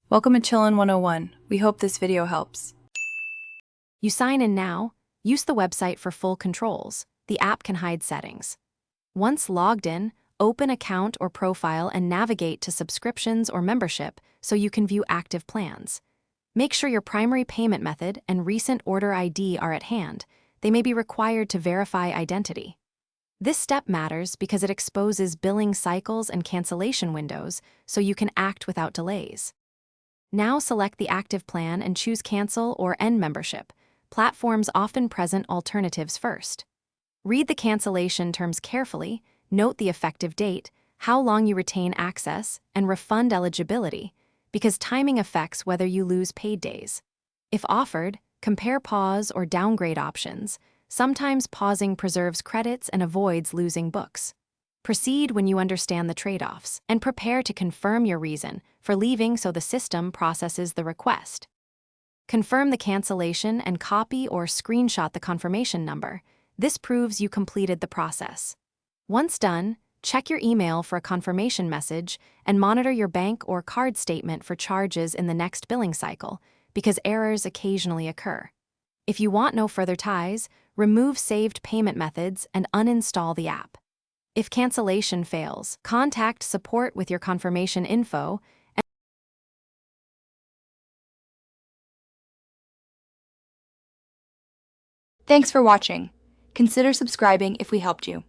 Welcome to Chillin' 101. We hope this video helps. You sign in now, use the website for full controls. The app can hide settings. Once logged in, open account or profile and navigate to subscriptions or membership so you can view active plans. Make sure your primary payment method and recent order ID are at hand. They may be required to verify identity. This step matters because it exposes billing cycles and cancellation windows so you can act without delays. Now select the active plan and choose Cancel or End Membership. Platforms often present alternatives first. Read the cancellation terms carefully, note the effective date, how long you retain access, and refund eligibility, because timing affects whether you lose paid days. If offered, compare pause or downgrade options. Sometimes pausing preserves credits and avoids losing books. Proceed when you understand the trade-offs, and prepare to confirm your reason for leaving so the system processes the request. Confirm the cancellation and copy or screenshot the confirmation number. This proves you completed the process. Once done, check your email for a confirmation message and monitor your bank or card statement for charges in the next billing cycle, because errors occasionally occur. If you want no further ties, remove saved payment methods and uninstall the app. If cancellation fails, contact support with your confirmation info. Thanks for watching. Consider subscribing if we helped you.